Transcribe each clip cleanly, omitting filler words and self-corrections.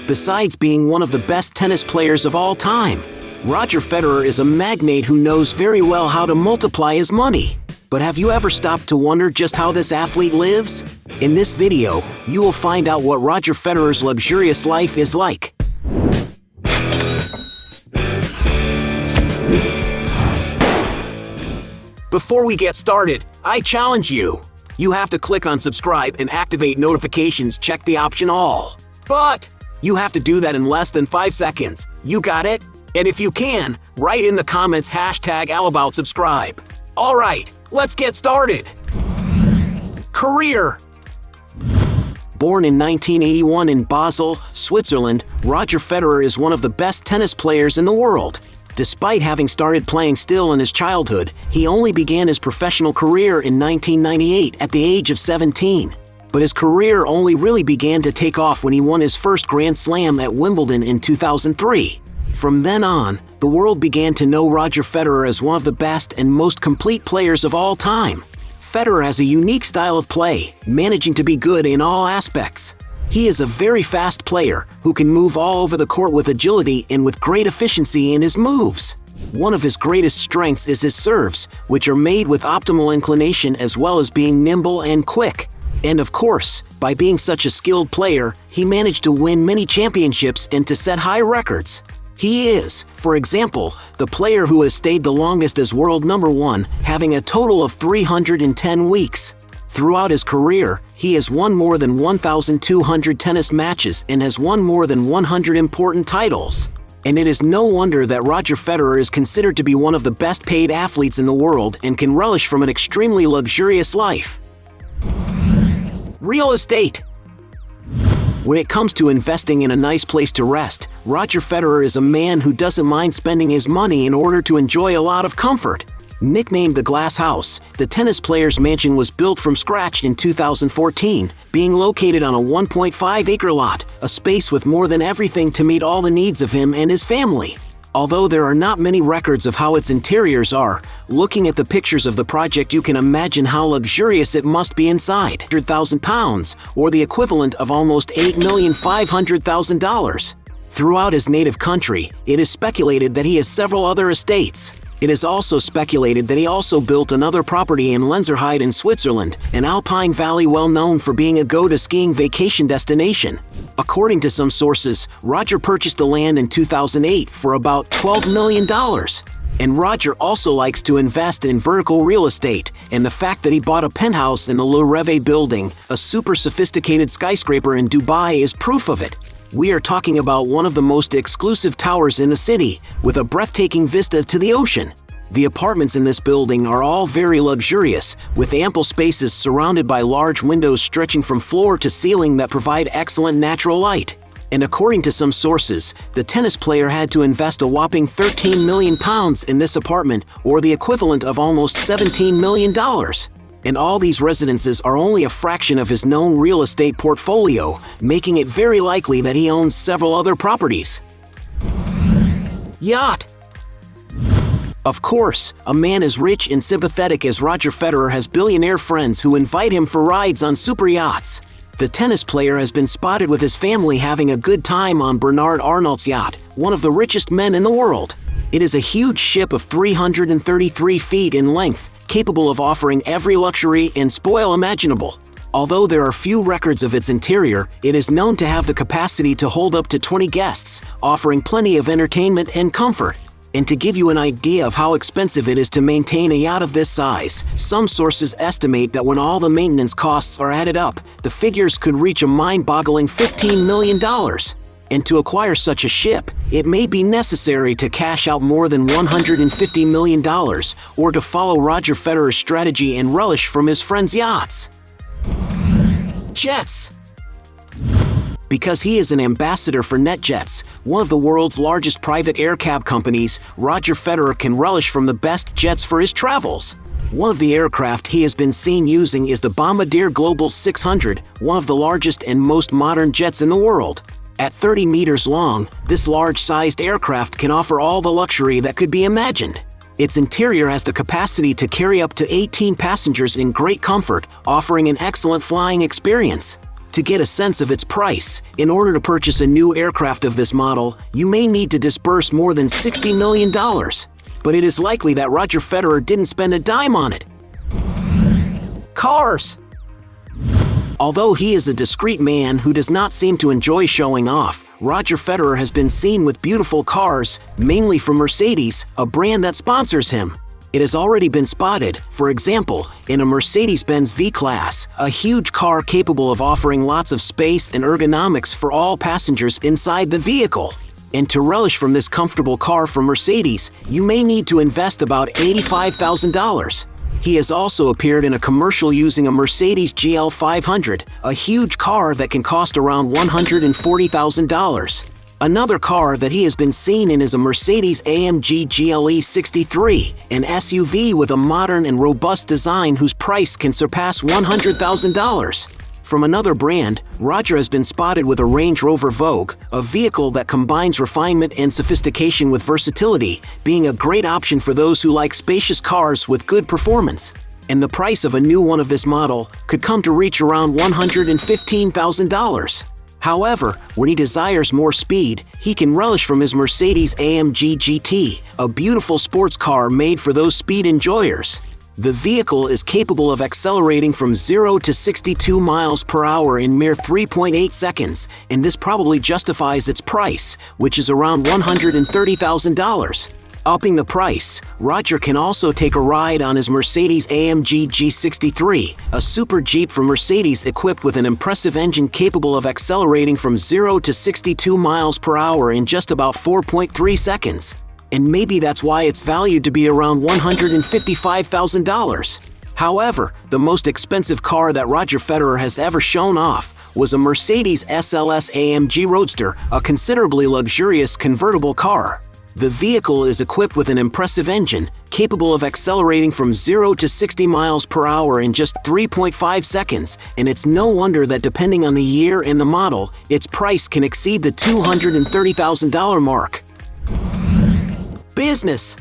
besides being one of the best tennis players of all time. Roger Federer is a magnate who knows very well how to multiply his money. But have you ever stopped to wonder just how this athlete lives? In this video, you will find out what Roger Federer's luxurious life is like. Before we get started, I challenge you. You have to click on subscribe and activate notifications, check the option all. But you have to do that in less than 5 seconds. You got it? And if you can, write in the comments #allaboutSubscribe. Alright, let's get started. Career. Born in 1981 in Basel, Switzerland, Roger Federer is one of the best tennis players in the world. Despite having started playing still in his childhood, he only began his professional career in 1998 at the age of 17. But his career only really began to take off when he won his first Grand Slam at Wimbledon in 2003. From then on, the world began to know Roger Federer as one of the best and most complete players of all time. Federer has a unique style of play, managing to be good in all aspects. He is a very fast player who can move all over the court with agility and with great efficiency in his moves. One of his greatest strengths is his serves, which are made with optimal inclination as well as being nimble and quick. And of course, by being such a skilled player, he managed to win many championships and to set high records. He is, for example, the player who has stayed the longest as world number 1, having a total of 310 weeks. Throughout his career, he has won more than 1,200 tennis matches and has won more than 100 important titles. And it is no wonder that Roger Federer is considered to be one of the best paid athletes in the world and can relish from an extremely luxurious life. Real estate. When it comes to investing in a nice place to rest, Roger Federer is a man who doesn't mind spending his money in order to enjoy a lot of comfort. Nicknamed the Glass House, the tennis player's mansion was built from scratch in 2014, being located on a 1.5-acre lot, a space with more than everything to meet all the needs of him and his family. Although there are not many records of how its interiors are, looking at the pictures of the project you can imagine how luxurious it must be inside. £100,000, or the equivalent of almost $8,500,000. Throughout his native country, it is speculated that he has several other estates. It is also speculated that he also built another property in Lenzerheide in Switzerland, an alpine valley well known for being a go-to skiing vacation destination. According to some sources, Roger purchased the land in 2008 for about $12 million. And Roger also likes to invest in vertical real estate, and the fact that he bought a penthouse in the Le Rêve building, a super sophisticated skyscraper in Dubai, is proof of it. We are talking about one of the most exclusive towers in the city, with a breathtaking vista to the ocean. The apartments in this building are all very luxurious, with ample spaces surrounded by large windows stretching from floor to ceiling that provide excellent natural light. And according to some sources, the tennis player had to invest a whopping £13 million in this apartment, or the equivalent of almost $17 million. And all these residences are only a fraction of his known real estate portfolio, making it very likely that he owns several other properties. Yacht. Of course, a man as rich and sympathetic as Roger Federer has billionaire friends who invite him for rides on super yachts. The tennis player has been spotted with his family having a good time on Bernard Arnault's yacht, one of the richest men in the world. It is a huge ship of 333 feet in length, capable of offering every luxury and spoil imaginable. Although there are few records of its interior, it is known to have the capacity to hold up to 20 guests, offering plenty of entertainment and comfort. And to give you an idea of how expensive it is to maintain a yacht of this size, some sources estimate that when all the maintenance costs are added up, the figures could reach a mind-boggling $15 million. And to acquire such a ship, it may be necessary to cash out more than $150 million, or to follow Roger Federer's strategy and relish from his friends' yachts. Jets. Because he is an ambassador for NetJets, one of the world's largest private air cab companies, Roger Federer can relish from the best jets for his travels. One of the aircraft he has been seen using is the Bombardier Global 600, one of the largest and most modern jets in the world. At 30 meters long, this large-sized aircraft can offer all the luxury that could be imagined. Its interior has the capacity to carry up to 18 passengers in great comfort, offering an excellent flying experience. To get a sense of its price, in order to purchase a new aircraft of this model, you may need to disburse more than $60 million. But it is likely that Roger Federer didn't spend a dime on it. Cars. Although he is a discreet man who does not seem to enjoy showing off, Roger Federer has been seen with beautiful cars, mainly from Mercedes, a brand that sponsors him. It has already been spotted, for example, in a Mercedes-Benz V-Class, a huge car capable of offering lots of space and ergonomics for all passengers inside the vehicle. And to relish from this comfortable car from Mercedes, you may need to invest about $85,000. He has also appeared in a commercial using a Mercedes GL 500, a huge car that can cost around $140,000. Another car that he has been seen in is a Mercedes-AMG GLE 63, an SUV with a modern and robust design whose price can surpass $100,000. From another brand, Roger has been spotted with a Range Rover Vogue, a vehicle that combines refinement and sophistication with versatility, being a great option for those who like spacious cars with good performance. And the price of a new one of this model could come to reach around $115,000. However, when he desires more speed, he can relish from his Mercedes-AMG GT, a beautiful sports car made for those speed enjoyers. The vehicle is capable of accelerating from 0 to 62 miles per hour in mere 3.8 seconds, and this probably justifies its price, which is around $130,000. Upping the price, Roger can also take a ride on his Mercedes-AMG G63, a super Jeep from Mercedes equipped with an impressive engine capable of accelerating from 0 to 62 miles per hour in just about 4.3 seconds. And maybe that's why it's valued to be around $155,000. However, the most expensive car that Roger Federer has ever shown off was a Mercedes SLS AMG Roadster, a considerably luxurious convertible car. The vehicle is equipped with an impressive engine, capable of accelerating from 0 to 60 miles per hour in just 3.5 seconds, and it's no wonder that depending on the year and the model, its price can exceed the $230,000 mark. Business.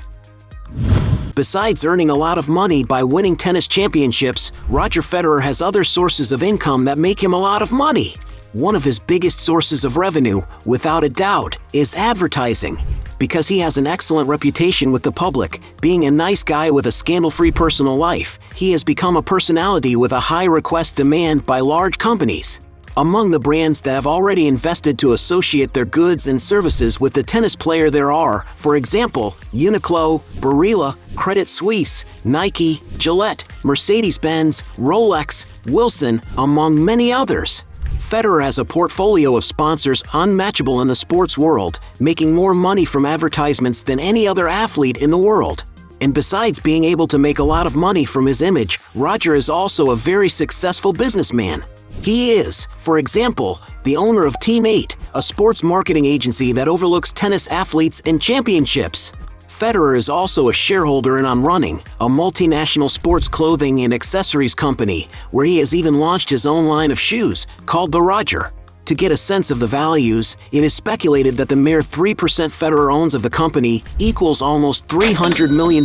Besides earning a lot of money by winning tennis championships, Roger Federer has other sources of income that make him a lot of money. One of his biggest sources of revenue, without a doubt, is advertising. Because he has an excellent reputation with the public, being a nice guy with a scandal-free personal life, he has become a personality with a high request demand by large companies. Among the brands that have already invested to associate their goods and services with the tennis player there are, for example, Uniqlo, Barilla, Credit Suisse, Nike, Gillette, Mercedes-Benz, Rolex, Wilson, among many others. Federer has a portfolio of sponsors unmatchable in the sports world, making more money from advertisements than any other athlete in the world. And besides being able to make a lot of money from his image, Roger is also a very successful businessman. He is, for example, the owner of Team 8, a sports marketing agency that overlooks tennis athletes and championships. Federer is also a shareholder in On Running, a multinational sports clothing and accessories company, where he has even launched his own line of shoes, called the Roger. To get a sense of the values, it is speculated that the mere 3% Federer owns of the company equals almost $300 million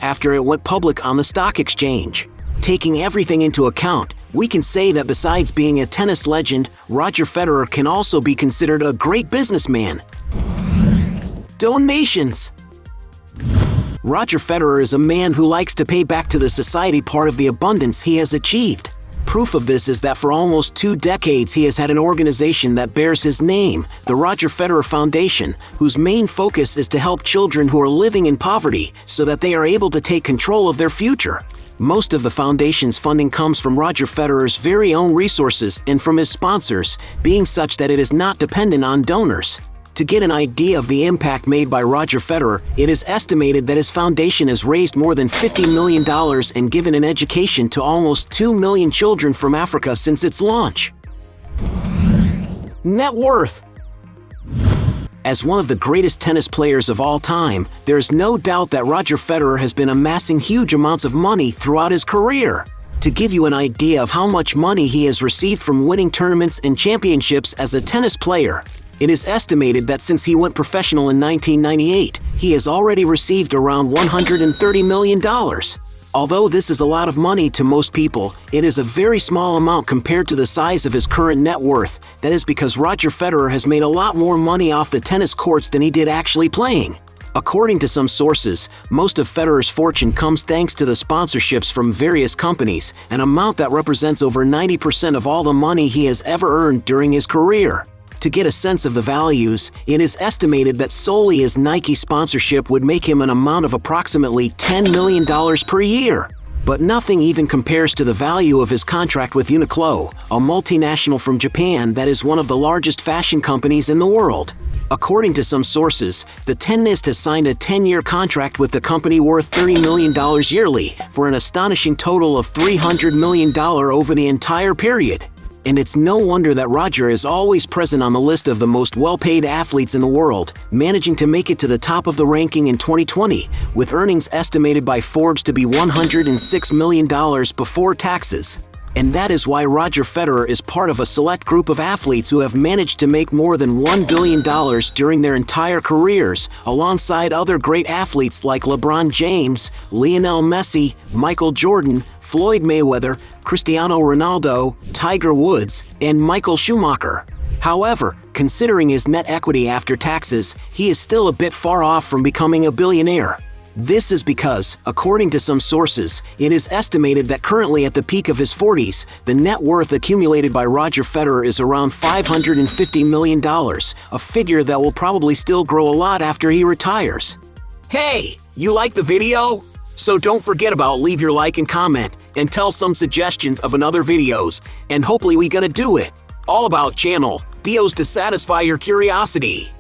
after it went public on the stock exchange. Taking everything into account, we can say that besides being a tennis legend, Roger Federer can also be considered a great businessman. Donations. Roger Federer is a man who likes to pay back to the society part of the abundance he has achieved. Proof of this is that for almost 2 decades he has had an organization that bears his name, the Roger Federer Foundation, whose main focus is to help children who are living in poverty so that they are able to take control of their future. Most of the foundation's funding comes from Roger Federer's very own resources and from his sponsors, being such that it is not dependent on donors. To get an idea of the impact made by Roger Federer, it is estimated that his foundation has raised more than $50 million and given an education to almost 2 million children from Africa since its launch. Net worth. As one of the greatest tennis players of all time, there is no doubt that Roger Federer has been amassing huge amounts of money throughout his career. To give you an idea of how much money he has received from winning tournaments and championships as a tennis player, it is estimated that since he went professional in 1998, he has already received around $130 million. Although this is a lot of money to most people, it is a very small amount compared to the size of his current net worth. That is because Roger Federer has made a lot more money off the tennis courts than he did actually playing. According to some sources, most of Federer's fortune comes thanks to the sponsorships from various companies, an amount that represents over 90% of all the money he has ever earned during his career. To get a sense of the values, it is estimated that solely his Nike sponsorship would make him an amount of approximately $10 million per year. But nothing even compares to the value of his contract with Uniqlo, a multinational from Japan that is one of the largest fashion companies in the world. According to some sources, the tennis has signed a 10-year contract with the company worth $30 million yearly, for an astonishing total of $300 million over the entire period. And it's no wonder that Roger is always present on the list of the most well-paid athletes in the world, managing to make it to the top of the ranking in 2020, with earnings estimated by Forbes to be $106 million before taxes. And that is why Roger Federer is part of a select group of athletes who have managed to make more than $1 billion during their entire careers, alongside other great athletes like LeBron James, Lionel Messi, Michael Jordan, Floyd Mayweather, Cristiano Ronaldo, Tiger Woods, and Michael Schumacher. However, considering his net equity after taxes, he is still a bit far off from becoming a billionaire. This is because, according to some sources, it is estimated that currently at the peak of his 40s, the net worth accumulated by Roger Federer is around $550 million, a figure that will probably still grow a lot after he retires. Hey, you like the video? So don't forget about leave your like and comment, and tell some suggestions of another videos, and hopefully we gonna do it. All about channel, deals to satisfy your curiosity.